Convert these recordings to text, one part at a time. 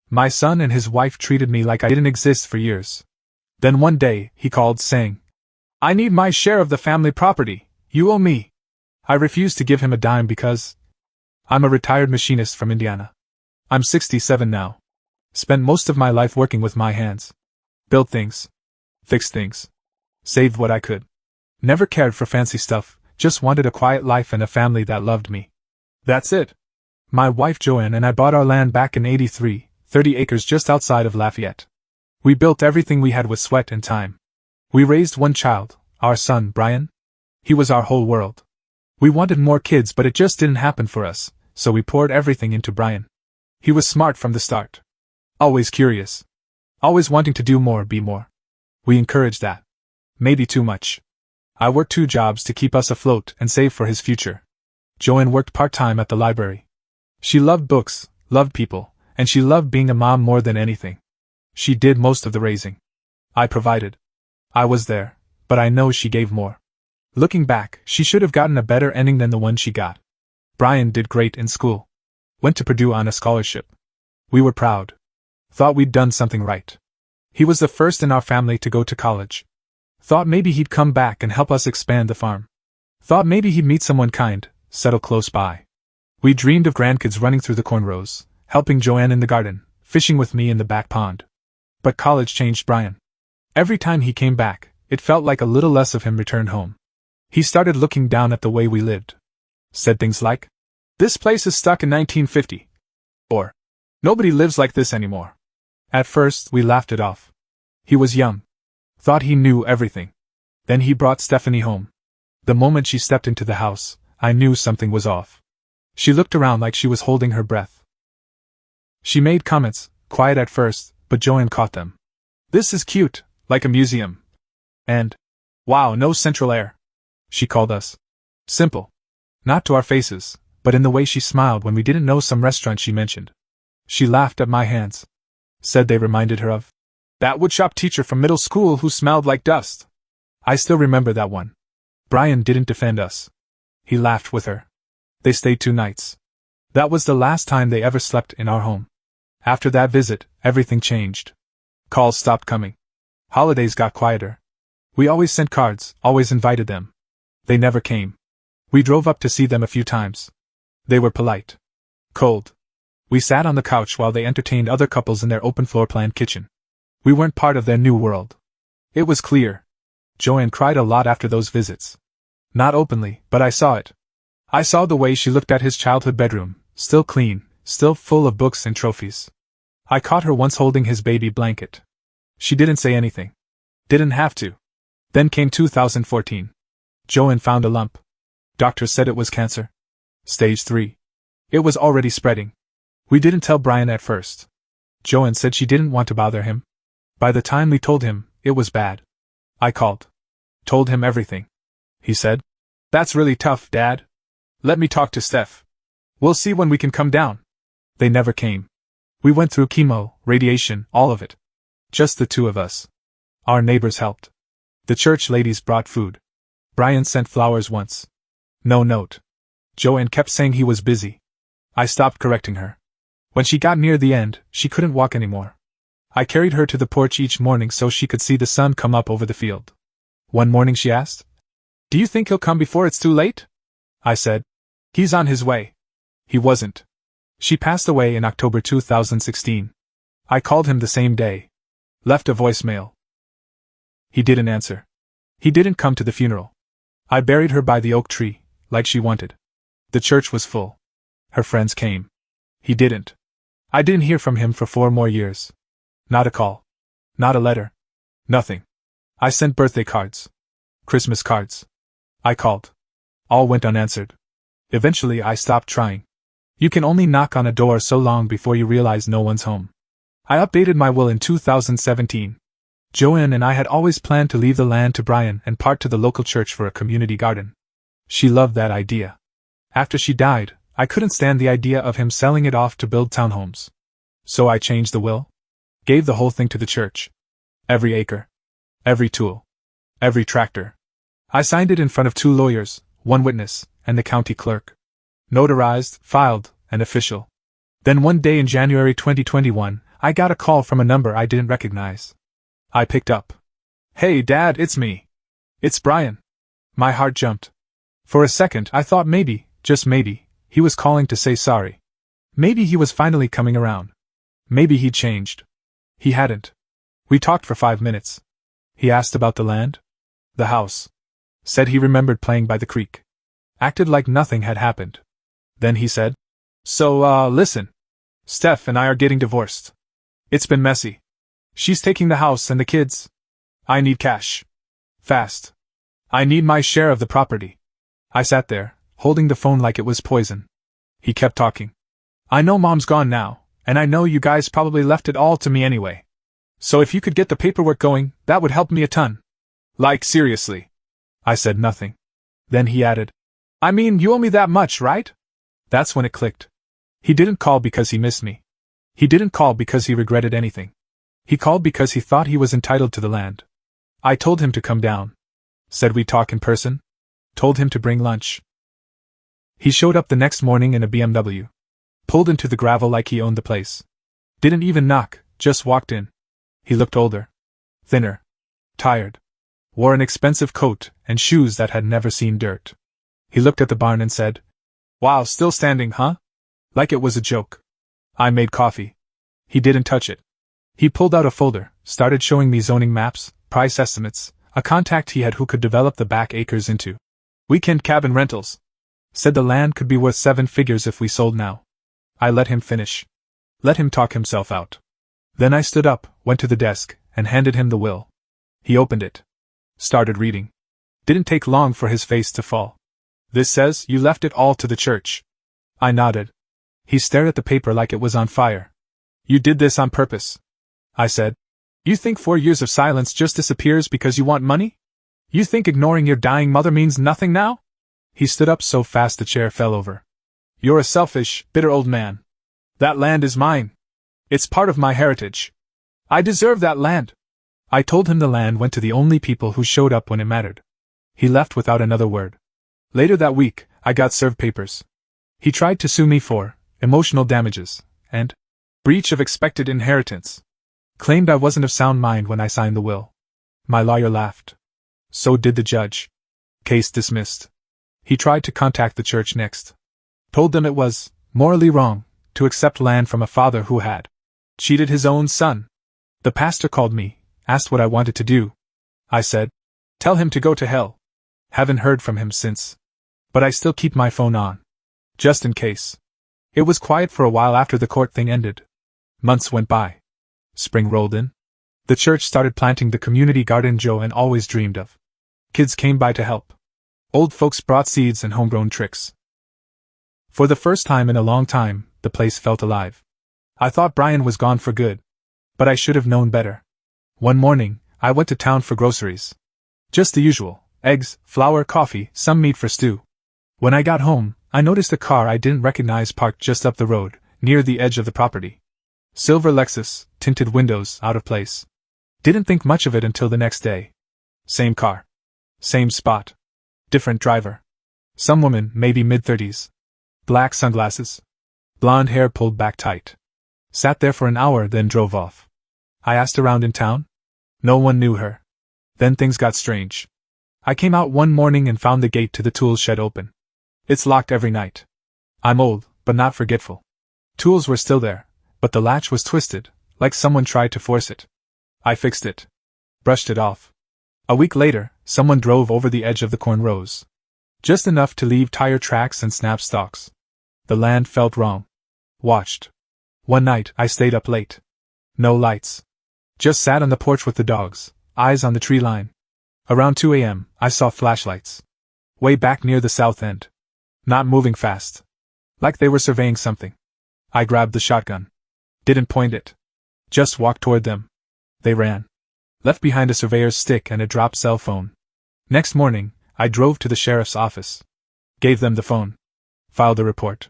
My son and his wife treated me like I didn't exist for years. Then one day, he called saying, "I need my share of the family property, you owe me." I refused to give him a dime because I'm a retired machinist from Indiana. I'm 67 now. Spent most of my life working with my hands. Built things. Fixed things. Saved what I could. Never cared for fancy stuff, just wanted a quiet life and a family that loved me. That's it. My wife Joanne and I bought our land back in '83, 30 acres just outside of Lafayette. We built everything we had with sweat and time. We raised one child, our son, Brian. He was our whole world. We wanted more kids, but it just didn't happen for us, so we poured everything into Brian. He was smart from the start. Always curious. Always wanting to do more, be more. We encouraged that. Maybe too much. I worked 2 jobs to keep us afloat and save for his future. Joanne worked part-time at the library. She loved books, loved people, and she loved being a mom more than anything. She did most of the raising. I provided. I was there, but I know she gave more. Looking back, she should have gotten a better ending than the one she got. Brian did great in school. Went to Purdue on a scholarship. We were proud. Thought we'd done something right. He was the first in our family to go to college. Thought maybe he'd come back and help us expand the farm. Thought maybe he'd meet someone kind, settle close by. We dreamed of grandkids running through the cornrows, helping Joanne in the garden, fishing with me in the back pond. But college changed Brian. Every time he came back, it felt like a little less of him returned home. He started looking down at the way we lived. Said things like, "This place is stuck in 1950. Or, "Nobody lives like this anymore." At first, we laughed it off. He was young. Thought he knew everything. Then he brought Stephanie home. The moment she stepped into the house, I knew something was off. She looked around like she was holding her breath. She made comments, quiet at first, but Joanne caught them. "This is cute, like a museum." And, "Wow, no central air." She called us simple. Not to our faces, but in the way she smiled when we didn't know some restaurant she mentioned. She laughed at my hands. Said they reminded her of that woodshop teacher from middle school who smelled like dust. I still remember that one. Brian didn't defend us. He laughed with her. They stayed 2 nights. That was the last time they ever slept in our home. After that visit, everything changed. Calls stopped coming. Holidays got quieter. We always sent cards, always invited them. They never came. We drove up to see them a few times. They were polite. Cold. We sat on the couch while they entertained other couples in their open floor-plan kitchen. We weren't part of their new world. It was clear. Joanne cried a lot after those visits. Not openly, but I saw it. I saw the way she looked at his childhood bedroom, still clean, still full of books and trophies. I caught her once holding his baby blanket. She didn't say anything. Didn't have to. Then came 2014. Joanne found a lump. Doctors said it was cancer. Stage 3. It was already spreading. We didn't tell Brian at first. Joanne said she didn't want to bother him. By the time we told him, it was bad. I called. Told him everything. He said, "That's really tough, Dad. Let me talk to Steph. We'll see when we can come down." They never came. We went through chemo, radiation, all of it. Just the 2 of us. Our neighbors helped. The church ladies brought food. Brian sent flowers once. No note. Joanne kept saying he was busy. I stopped correcting her. When she got near the end, she couldn't walk anymore. I carried her to the porch each morning so she could see the sun come up over the field. One morning she asked, "Do you think he'll come before it's too late?" I said, "He's on his way." He wasn't. She passed away in October 2016. I called him the same day. Left a voicemail. He didn't answer. He didn't come to the funeral. I buried her by the oak tree, like she wanted. The church was full. Her friends came. He didn't. I didn't hear from him for 4 more years. Not a call. Not a letter. Nothing. I sent birthday cards. Christmas cards. I called. All went unanswered. Eventually I stopped trying. You can only knock on a door so long before you realize no one's home. I updated my will in 2017. Joanne and I had always planned to leave the land to Brian and part to the local church for a community garden. She loved that idea. After she died, I couldn't stand the idea of him selling it off to build townhomes. So I changed the will. Gave the whole thing to the church. Every acre. Every tool. Every tractor. I signed it in front of 2 lawyers, 1 witness, and the county clerk. Notarized, filed, and official. Then one day in January 2021, I got a call from a number I didn't recognize. I picked up. "Hey, Dad, it's me. It's Brian." My heart jumped. For a second I thought maybe, just maybe, he was calling to say sorry. Maybe he was finally coming around. Maybe he'd changed. He hadn't. We talked for 5 minutes. He asked about the land, the house. Said he remembered playing by the creek. Acted like nothing had happened. Then he said, "So, listen. Steph and I are getting divorced. It's been messy. She's taking the house and the kids. I need cash. Fast. I need my share of the property." I sat there, holding the phone like it was poison. He kept talking. "I know Mom's gone now, and I know you guys probably left it all to me anyway. So if you could get the paperwork going, that would help me a ton." "Like, seriously?" I said nothing. Then he added, "I mean, you owe me that much, right?" That's when it clicked. He didn't call because he missed me. He didn't call because he regretted anything. He called because he thought he was entitled to the land. I told him to come down. Said we'd talk in person. Told him to bring lunch. He showed up the next morning in a BMW. Pulled into the gravel like he owned the place. Didn't even knock, just walked in. He looked older. Thinner. Tired. Wore an expensive coat and shoes that had never seen dirt. He looked at the barn and said, "Wow, still standing, huh?" Like it was a joke. I made coffee. He didn't touch it. He pulled out a folder, started showing me zoning maps, price estimates, a contact he had who could develop the back acres into weekend cabin rentals. Said the land could be worth 7 figures if we sold now. I let him finish. Let him talk himself out. Then I stood up, went to the desk, and handed him the will. He opened it. Started reading. Didn't take long for his face to fall. "This says you left it all to the church." I nodded. He stared at the paper like it was on fire. "You did this on purpose," I said. "You think 4 years of silence just disappears because you want money? You think ignoring your dying mother means nothing now?" He stood up so fast the chair fell over. "You're a selfish, bitter old man. That land is mine. It's part of my heritage. I deserve that land." I told him the land went to the only people who showed up when it mattered. He left without another word. Later that week, I got served papers. He tried to sue me for emotional damages and breach of expected inheritance. Claimed I wasn't of sound mind when I signed the will. My lawyer laughed. So did the judge. Case dismissed. He tried to contact the church next. Told them it was morally wrong to accept land from a father who had cheated his own son. The pastor called me, asked what I wanted to do. I said, "Tell him to go to hell." Haven't heard from him since. But I still keep my phone on. Just in case. It was quiet for a while after the court thing ended. Months went by. Spring rolled in. The church started planting the community garden Joanne always dreamed of. Kids came by to help. Old folks brought seeds and homegrown tricks. For the first time in a long time, the place felt alive. I thought Brian was gone for good. But I should have known better. One morning, I went to town for groceries. Just the usual: eggs, flour, coffee, some meat for stew. When I got home, I noticed a car I didn't recognize parked just up the road, near the edge of the property. Silver Lexus, tinted windows, out of place. Didn't think much of it until the next day. Same car. Same spot. Different driver. Some woman, maybe mid-30s. Black sunglasses. Blonde hair pulled back tight. Sat there for an hour, then drove off. I asked around in town. No one knew her. Then things got strange. I came out one morning and found the gate to the tool shed open. It's locked every night. I'm old, but not forgetful. Tools were still there, but the latch was twisted, like someone tried to force it. I fixed it. Brushed it off. A week later, someone drove over the edge of the corn rows. Just enough to leave tire tracks and snap stalks. The land felt wrong. Watched. One night, I stayed up late. No lights. Just sat on the porch with the dogs, eyes on the tree line. Around 2 a.m., I saw flashlights. Way back near the south end. Not moving fast. Like they were surveying something. I grabbed the shotgun. Didn't point it. Just walked toward them. They ran. Left behind a surveyor's stick and a dropped cell phone. Next morning, I drove to the sheriff's office. Gave them the phone. Filed a report.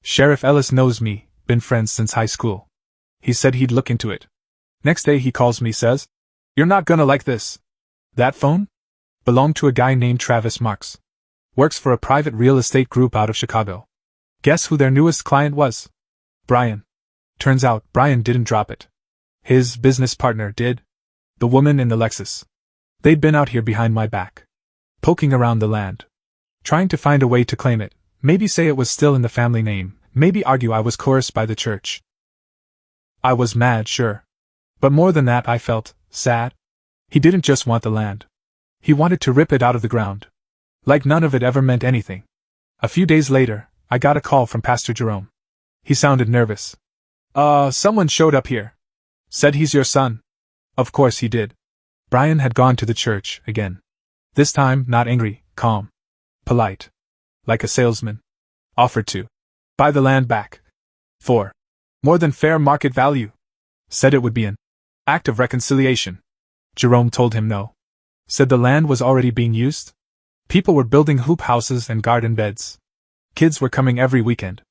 Sheriff Ellis knows me, been friends since high school. He said he'd look into it. Next day he calls me, says, "You're not gonna like this. That phone? Belonged to a guy named Travis Marks. Works for a private real estate group out of Chicago. Guess who their newest client was? Brian. Turns out, Brian didn't drop it. His business partner did. The woman in the Lexus. They'd been out here behind my back, poking around the land, trying to find a way to claim it, maybe say it was still in the family name, maybe argue I was coerced by the church. I was mad, sure. But more than that, I felt sad. He didn't just want the land. He wanted to rip it out of the ground. Like none of it ever meant anything. A few days later, I got a call from Pastor Jerome. He sounded nervous. Someone showed up here. Said he's your son. Of course he did. Brian had gone to the church again. This time, not angry, calm. Polite. Like a salesman. Offered to buy the land back. For more than fair market value. Said it would be an act of reconciliation. Jerome told him no. Said the land was already being used. People were building hoop houses and garden beds. Kids were coming every weekend.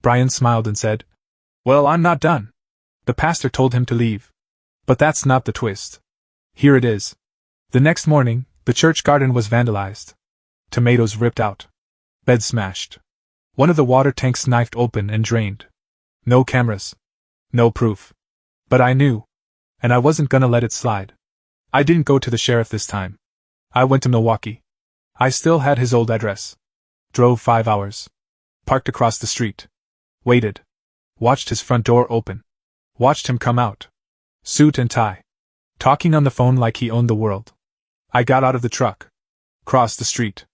Brian smiled and said, "Well, I'm not done." The pastor told him to leave. But that's not the twist. Here it is. The next morning, the church garden was vandalized. Tomatoes ripped out. Beds smashed. One of the water tanks knifed open and drained. No cameras. No proof. But I knew. And I wasn't gonna let it slide. I didn't go to the sheriff this time. I went to Milwaukee. I still had his old address. Drove 5 hours. Parked across the street. Waited. Watched his front door open. Watched him come out. Suit and tie. Talking on the phone like he owned the world. I got out of the truck. Crossed the street.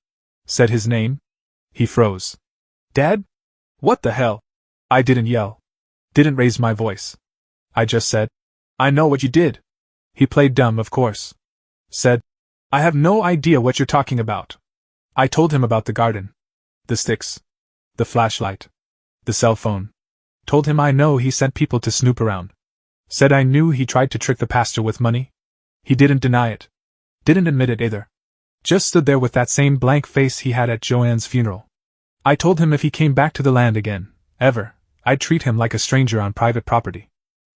Said his name. He froze. "Dad? What the hell?" I didn't yell. Didn't raise my voice. I just said, "I know what you did." He played dumb, of course. Said, "I have no idea what you're talking about." I told him about the garden. The sticks. The flashlight. The cell phone. Told him I know he sent people to snoop around. Said I knew he tried to trick the pastor with money. He didn't deny it. Didn't admit it either. Just stood there with that same blank face he had at Joanne's funeral. I told him if he came back to the land again, ever, I'd treat him like a stranger on private property.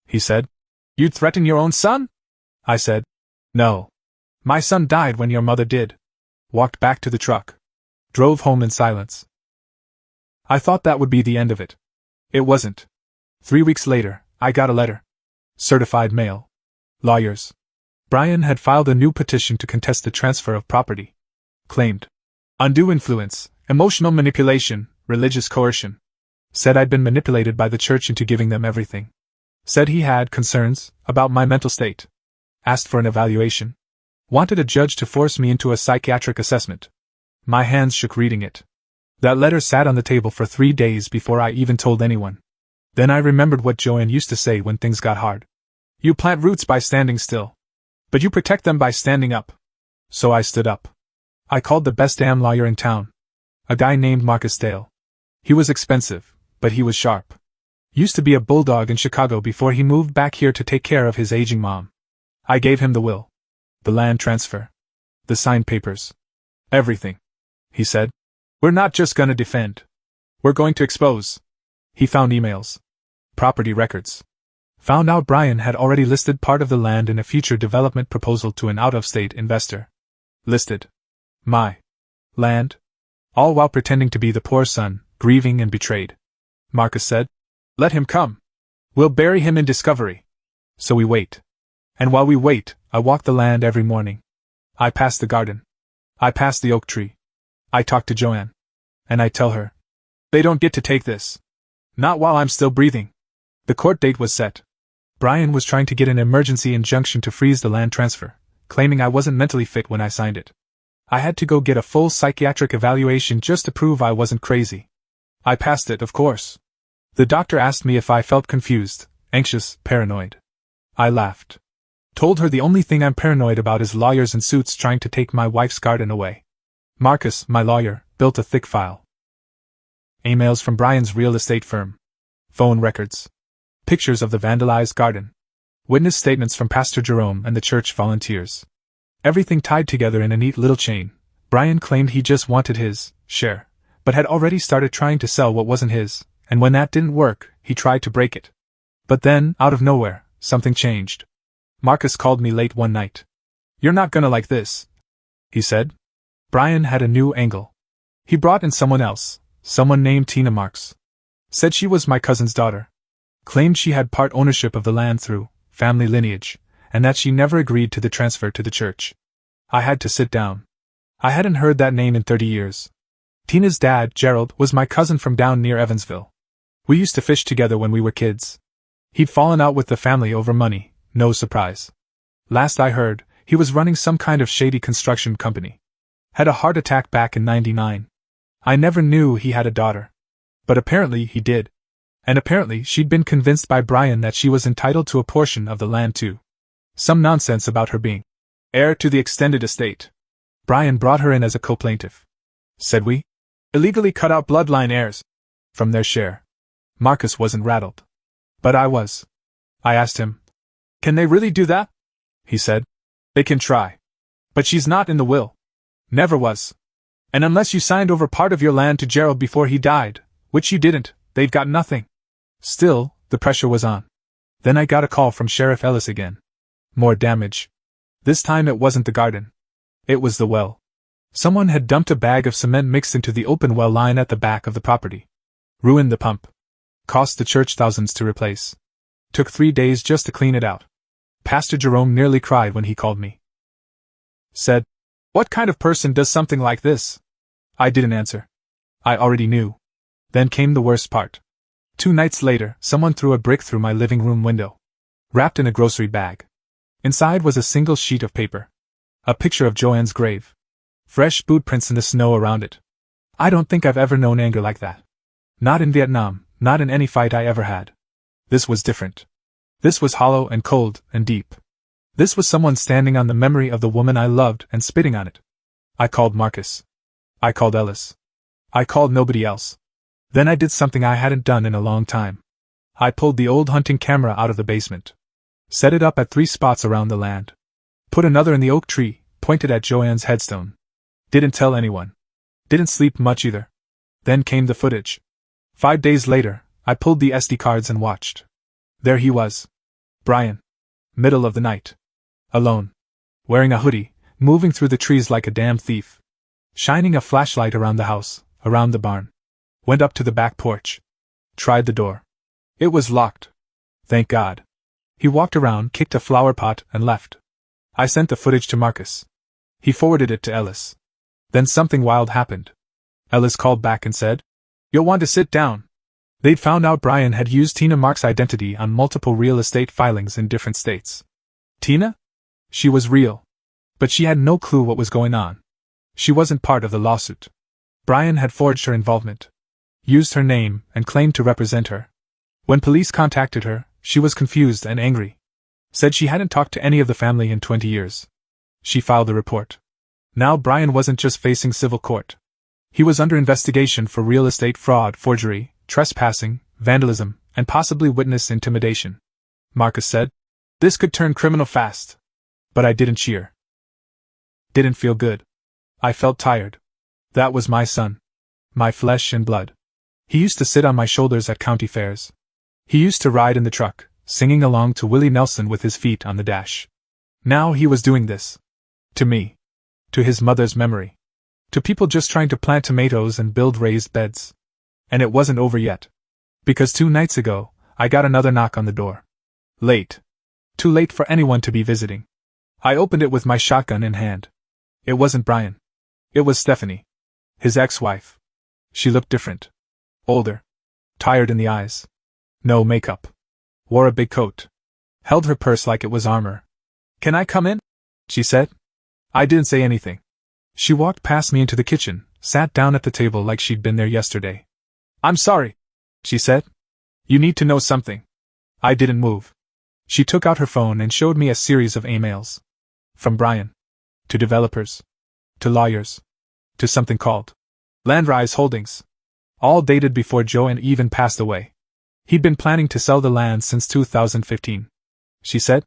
He said, "You'd threaten your own son?" I said, "No. My son died when your mother did." Walked back to the truck. Drove home in silence. I thought that would be the end of it. It wasn't. 3 weeks later, I got a letter. Certified mail. Lawyers. Brian had filed a new petition to contest the transfer of property. Claimed undue influence, emotional manipulation, religious coercion. Said I'd been manipulated by the church into giving them everything. Said he had concerns about my mental state. Asked for an evaluation. Wanted a judge to force me into a psychiatric assessment. My hands shook reading it. That letter sat on the table for 3 days before I even told anyone. Then I remembered what Joanne used to say when things got hard. "You plant roots by standing still. But you protect them by standing up." So I stood up. I called the best damn lawyer in town. A guy named Marcus Dale. He was expensive, but he was sharp. Used to be a bulldog in Chicago before he moved back here to take care of his aging mom. I gave him the will. The land transfer. The signed papers. Everything. He said, "We're not just gonna defend. We're going to expose." He found emails. Property records. Found out Brian had already listed part of the land in a future development proposal to an out-of-state investor. Listed my land, all while pretending to be the poor son, grieving and betrayed. Marcus said, "Let him come. We'll bury him in discovery." So we wait. And while we wait, I walk the land every morning. I pass the garden. I pass the oak tree. I talk to Joanne. And I tell her, they don't get to take this. Not while I'm still breathing. The court date was set. Brian was trying to get an emergency injunction to freeze the land transfer, claiming I wasn't mentally fit when I signed it. I had to go get a full psychiatric evaluation just to prove I wasn't crazy. I passed it, of course. The doctor asked me if I felt confused, anxious, paranoid. I laughed. Told her the only thing I'm paranoid about is lawyers in suits trying to take my wife's garden away. Marcus, my lawyer, built a thick file. Emails from Brian's real estate firm. Phone records. Pictures of the vandalized garden. Witness statements from Pastor Jerome and the church volunteers. Everything tied together in a neat little chain. Brian claimed he just wanted his share, but had already started trying to sell what wasn't his, and when that didn't work, he tried to break it. But then, out of nowhere, something changed. Marcus called me late one night. "You're not gonna like this," he said. Brian had a new angle. He brought in someone else, someone named Tina Marks. Said she was my cousin's daughter. claimed she had part ownership of the land through family lineage, and that she never agreed to the transfer to the church. I had to sit down. I hadn't heard that name in 30 years. Tina's dad, Gerald, was my cousin from down near Evansville. We used to fish together when we were kids. He'd fallen out with the family over money, no surprise. Last I heard, he was running some kind of shady construction company. Had a heart attack back in '99. I never knew he had a daughter. But apparently he did. And apparently she'd been convinced by Brian that she was entitled to a portion of the land too. Some nonsense about her being heir to the extended estate. Brian brought her in as a co-plaintiff. Said we illegally cut out bloodline heirs from their share. Marcus wasn't rattled. But I was. I asked him, "Can they really do that?" He said, "They can try. But she's not in the will. Never was. And unless you signed over part of your land to Gerald before he died, which you didn't, they've got nothing." Still, the pressure was on. Then I got a call from Sheriff Ellis again. More damage. This time it wasn't the garden. It was the well. Someone had dumped a bag of cement mixed into the open well line at the back of the property. Ruined the pump. Cost the church thousands to replace. Took 3 days just to clean it out. Pastor Jerome nearly cried when he called me. Said, "What kind of person does something like this?" I didn't answer. I already knew. Then came the worst part. 2 nights later, someone threw a brick through my living room window. Wrapped in a grocery bag. Inside was a single sheet of paper. A picture of Joanne's grave. Fresh boot prints in the snow around it. I don't think I've ever known anger like that. Not in Vietnam, not in any fight I ever had. This was different. This was hollow and cold and deep. This was someone standing on the memory of the woman I loved and spitting on it. I called Marcus. I called Ellis. I called nobody else. Then I did something I hadn't done in a long time. I pulled the old hunting camera out of the basement. Set it up at 3 spots around the land. Put another in the oak tree, pointed at Joanne's headstone. Didn't tell anyone. Didn't sleep much either. Then came the footage. 5 days later, I pulled the SD cards and watched. There he was. Brian. Middle of the night. Alone. Wearing a hoodie, moving through the trees like a damn thief. Shining a flashlight around the house, around the barn. Went up to the back porch. Tried the door. It was locked. Thank God. He walked around, kicked a flower pot, and left. I sent the footage to Marcus. He forwarded it to Ellis. Then something wild happened. Ellis called back and said, "You'll want to sit down." They'd found out Brian had used Tina Mark's identity on multiple real estate filings in different states. Tina? She was real. But she had no clue what was going on. She wasn't part of the lawsuit. Brian had forged her involvement. Used her name and claimed to represent her. When police contacted her, she was confused and angry. Said she hadn't talked to any of the family in 20 years. She filed a report. Now Brian wasn't just facing civil court. He was under investigation for real estate fraud, forgery, trespassing, vandalism, and possibly witness intimidation. Marcus said, "This could turn criminal fast." But I didn't cheer. Didn't feel good. I felt tired. That was my son. My flesh and blood. He used to sit on my shoulders at county fairs. He used to ride in the truck, singing along to Willie Nelson with his feet on the dash. Now he was doing this. To me. To his mother's memory. To people just trying to plant tomatoes and build raised beds. And it wasn't over yet. Because 2 nights ago, I got another knock on the door. Late. Too late for anyone to be visiting. I opened it with my shotgun in hand. It wasn't Brian. It was Stephanie. His ex-wife. She looked different. Older. Tired in the eyes. No makeup. Wore a big coat. Held her purse like it was armor. "Can I come in?" she said. I didn't say anything. She walked past me into the kitchen, sat down at the table like she'd been there yesterday. "I'm sorry," she said. "You need to know something." I didn't move. She took out her phone and showed me a series of emails. From Brian. To developers. To lawyers. To something called Landrise Holdings. All dated before Joanne even passed away. He'd been planning to sell the land since 2015. She said,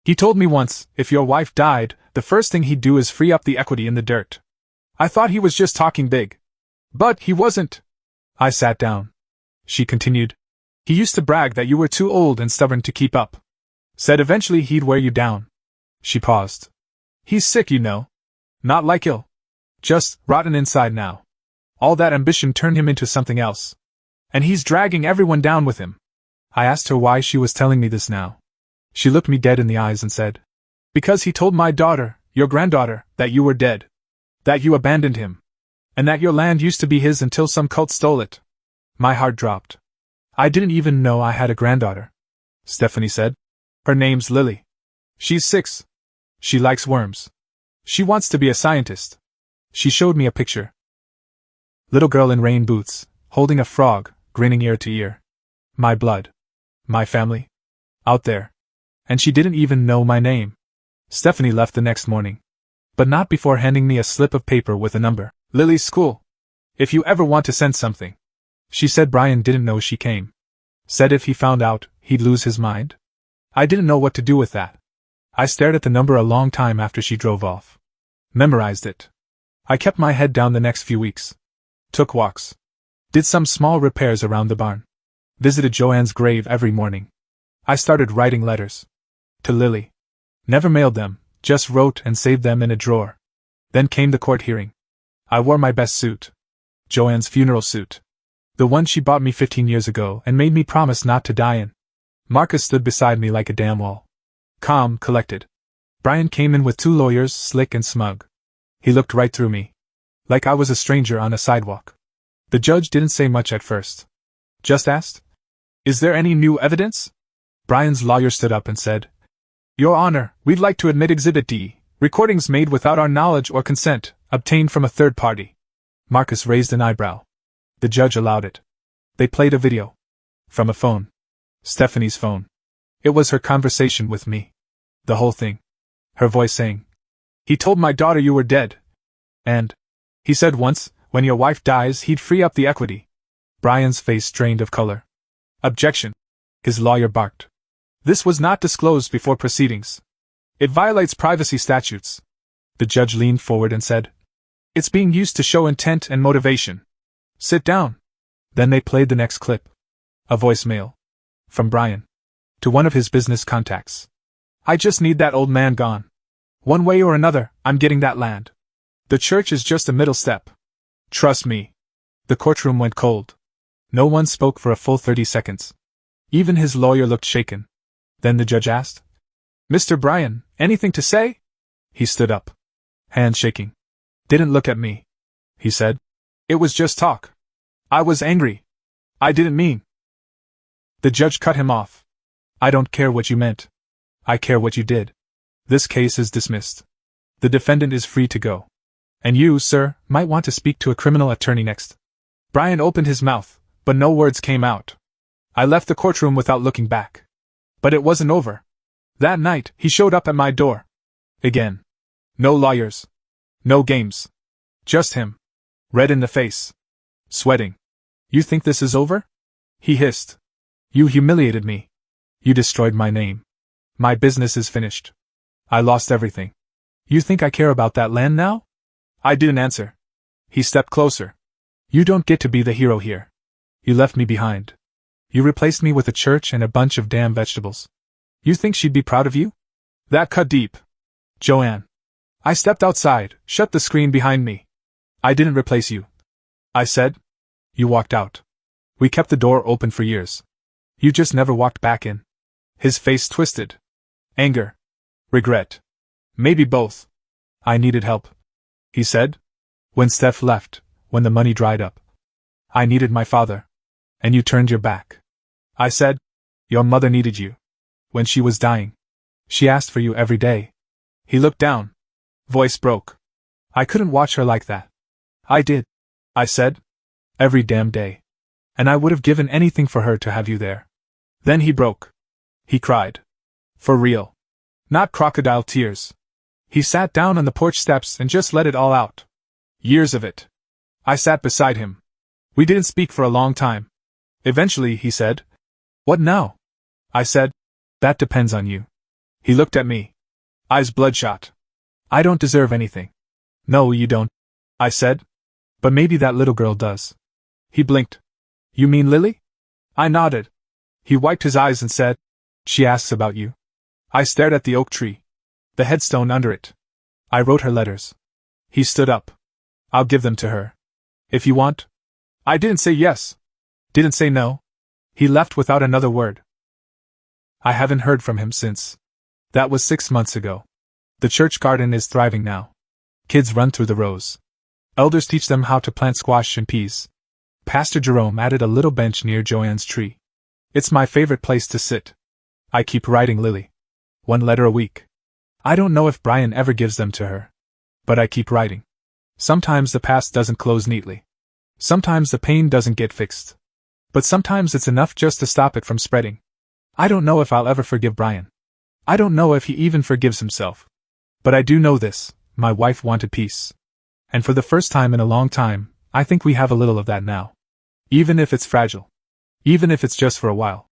"He told me once, if your wife died, the first thing he'd do is free up the equity in the dirt." I thought he was just talking big. But he wasn't. I sat down. She continued, "He used to brag that you were too old and stubborn to keep up. Said eventually he'd wear you down." She paused. "He's sick, you know. Not like ill. Just rotten inside now. All that ambition turned him into something else. And he's dragging everyone down with him. I asked her why she was telling me this now. She looked me dead in the eyes and said, "Because he told my daughter, your granddaughter, that you were dead. That you abandoned him. And that your land used to be his until some cult stole it." My heart dropped. "I didn't even know I had a granddaughter," Stephanie said. "Her name's Lily. She's 6. She likes worms. She wants to be a scientist." She showed me a picture. Little girl in rain boots, holding a frog, grinning ear to ear. My blood. My family. Out there. And she didn't even know my name. Stephanie left the next morning. But not before handing me a slip of paper with a number. "Lily's school. If you ever want to send something." She said Brian didn't know she came. Said if he found out, he'd lose his mind. I didn't know what to do with that. I stared at the number a long time after she drove off. Memorized it. I kept my head down the next few weeks. Took walks. Did some small repairs around the barn. Visited Joanne's grave every morning. I started writing letters. To Lily. Never mailed them, just wrote and saved them in a drawer. Then came the court hearing. I wore my best suit. Joanne's funeral suit. The one she bought me 15 years ago and made me promise not to die in. Marcus stood beside me like a damn wall. Calm, collected. Brian came in with 2 lawyers, slick and smug. He looked right through me. Like I was a stranger on a sidewalk. The judge didn't say much at first. Just asked, "Is there any new evidence?" Brian's lawyer stood up and said, "Your Honor, we'd like to admit Exhibit D, recordings made without our knowledge or consent, obtained from a third party." Marcus raised an eyebrow. The judge allowed it. They played a video. From a phone. Stephanie's phone. It was her conversation with me. The whole thing. Her voice saying, "He told my daughter you were dead. And he said once, when your wife dies, he'd free up the equity." Brian's face drained of color. "Objection," his lawyer barked. "This was not disclosed before proceedings. It violates privacy statutes." The judge leaned forward and said, "It's being used to show intent and motivation. Sit down." Then they played the next clip. A voicemail. From Brian. To one of his business contacts. "I just need that old man gone. One way or another, I'm getting that land. The church is just a middle step. Trust me." The courtroom went cold. No one spoke for a full 30 seconds. Even his lawyer looked shaken. Then the judge asked, "Mr. Brian, anything to say?" He stood up. Hand shaking. "Didn't look at me," he said. "It was just talk. I was angry. I didn't mean." The judge cut him off. "I don't care what you meant. I care what you did. This case is dismissed. The defendant is free to go. And you, sir, might want to speak to a criminal attorney next." Brian opened his mouth, but no words came out. I left the courtroom without looking back. But it wasn't over. That night, he showed up at my door. Again. No lawyers. No games. Just him. Red in the face. Sweating. "You think this is over?" he hissed. "You humiliated me. You destroyed my name. My business is finished. I lost everything. You think I care about that land now?" I didn't answer. He stepped closer. "You don't get to be the hero here. You left me behind. You replaced me with a church and a bunch of damn vegetables. You think she'd be proud of you?" That cut deep. "Joanne." I stepped outside, shut the screen behind me. "I didn't replace you," I said. "You walked out. We kept the door open for years. You just never walked back in." His face twisted. Anger. Regret. Maybe both. "I needed help," he said. "When Steph left, when the money dried up. I needed my father. And you turned your back." I said, "Your mother needed you. When she was dying. She asked for you every day." He looked down. Voice broke. "I couldn't watch her like that." "I did," I said. "Every damn day. And I would have given anything for her to have you there." Then he broke. He cried. For real. Not crocodile tears. He sat down on the porch steps and just let it all out. Years of it. I sat beside him. We didn't speak for a long time. Eventually he said, "What now?" I said, "That depends on you." He looked at me. Eyes bloodshot. "I don't deserve anything." "No, you don't," I said. "But maybe that little girl does." He blinked. "You mean Lily?" I nodded. He wiped his eyes and said, "She asks about you." I stared at the oak tree. The headstone under it. I wrote her letters. He stood up. "I'll give them to her. If you want." I didn't say yes. Didn't say no. He left without another word. I haven't heard from him since. That was 6 months ago. The church garden is thriving now. Kids run through the rows. Elders teach them how to plant squash and peas. Pastor Jerome added a little bench near Joanne's tree. It's my favorite place to sit. I keep writing Lily. 1 letter a week. I don't know if Brian ever gives them to her. But I keep writing. Sometimes the past doesn't close neatly. Sometimes the pain doesn't get fixed. But sometimes it's enough just to stop it from spreading. I don't know if I'll ever forgive Brian. I don't know if he even forgives himself. But I do know this, my wife wanted peace. And for the first time in a long time, I think we have a little of that now. Even if it's fragile. Even if it's just for a while.